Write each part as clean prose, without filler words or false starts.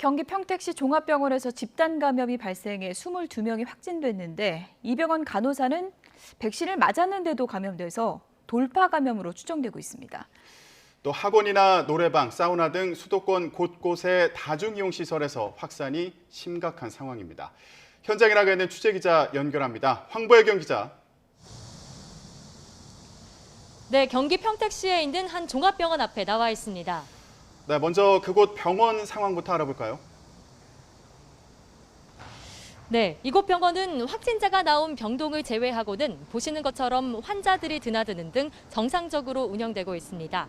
경기 평택시 종합병원에서 집단 감염이 발생해 22명이 확진됐는데 이 병원 간호사는 백신을 맞았는데도 감염돼서 돌파 감염으로 추정되고 있습니다. 또 학원이나 노래방, 사우나 등 수도권 곳곳의 다중이용시설에서 확산이 심각한 상황입니다. 현장에 나가 있는 취재기자 연결합니다. 황보혜경 기자. 네, 경기 평택시에 있는 한 종합병원 앞에 나와 있습니다. 네, 먼저 그곳 병원 상황부터 알아볼까요? 네, 이곳 병원은 확진자가 나온 병동을 제외하고는 보시는 것처럼 환자들이 드나드는 등 정상적으로 운영되고 있습니다.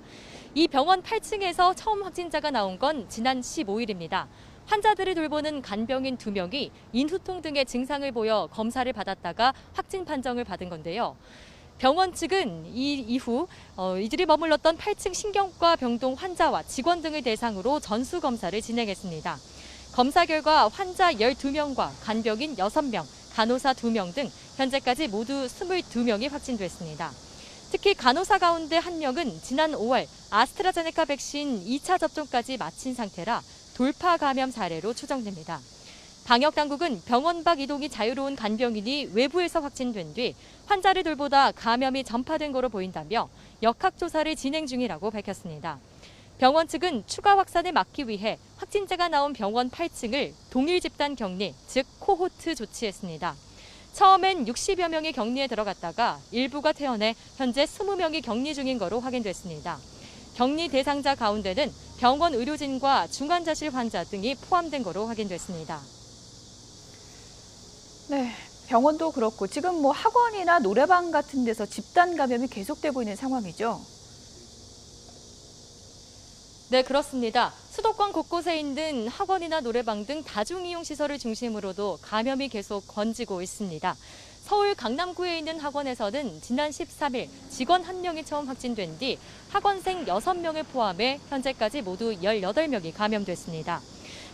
이 병원 8층에서 처음 확진자가 나온 건 지난 15일입니다. 환자들을 돌보는 간병인 2명이 인후통 등의 증상을 보여 검사를 받았다가 확진 판정을 받은 건데요. 병원 측은 이후 이들이 머물렀던 8층 신경과 병동 환자와 직원 등을 대상으로 전수검사를 진행했습니다. 검사 결과 환자 12명과 간병인 6명, 간호사 2명 등 현재까지 모두 22명이 확진됐습니다. 특히 간호사 가운데 1명은 지난 5월 아스트라제네카 백신 2차 접종까지 마친 상태라 돌파 감염 사례로 추정됩니다. 방역당국은 병원 밖 이동이 자유로운 간병인이 외부에서 확진된 뒤 환자를 돌보다 감염이 전파된 거로 보인다며 역학조사를 진행 중이라고 밝혔습니다. 병원 측은 추가 확산을 막기 위해 확진자가 나온 병원 8층을 동일 집단 격리, 즉 코호트 조치했습니다. 처음엔 60여 명이 격리에 들어갔다가 일부가 퇴원해 현재 20명이 격리 중인 거로 확인됐습니다. 격리 대상자 가운데는 병원 의료진과 중환자실 환자 등이 포함된 거로 확인됐습니다. 네, 병원도 그렇고 지금 학원이나 노래방 같은 데서 집단 감염이 계속되고 있는 상황이죠. 네, 그렇습니다. 수도권 곳곳에 있는 학원이나 노래방 등 다중이용시설을 중심으로도 감염이 계속 번지고 있습니다. 서울 강남구에 있는 학원에서는 지난 13일 직원 1명이 처음 확진된 뒤 학원생 6명을 포함해 현재까지 모두 18명이 감염됐습니다.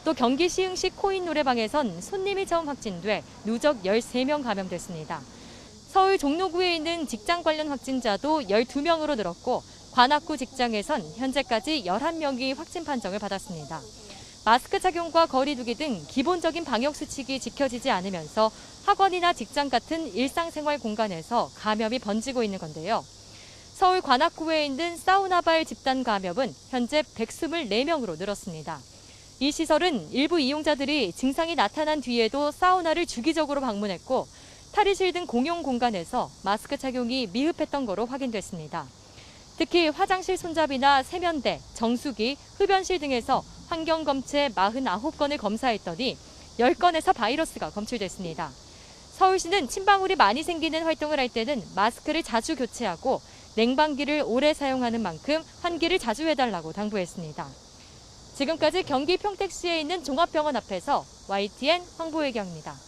또 경기 시흥시 코인 노래방에선 손님이 처음 확진돼 누적 13명 감염됐습니다. 서울 종로구에 있는 직장 관련 확진자도 12명으로 늘었고 관악구 직장에선 현재까지 11명이 확진 판정을 받았습니다. 마스크 착용과 거리 두기 등 기본적인 방역 수칙이 지켜지지 않으면서 학원이나 직장 같은 일상생활 공간에서 감염이 번지고 있는 건데요. 서울 관악구에 있는 사우나발 집단 감염은 현재 124명으로 늘었습니다. 이 시설은 일부 이용자들이 증상이 나타난 뒤에도 사우나를 주기적으로 방문했고 탈의실 등 공용 공간에서 마스크 착용이 미흡했던 거로 확인됐습니다. 특히 화장실 손잡이나 세면대, 정수기, 흡연실 등에서 환경검체 49건을 검사했더니 10건에서 바이러스가 검출됐습니다. 서울시는 침방울이 많이 생기는 활동을 할 때는 마스크를 자주 교체하고 냉방기를 오래 사용하는 만큼 환기를 자주 해달라고 당부했습니다. 지금까지 경기 평택시에 있는 종합병원 앞에서 YTN 황보혜경입니다.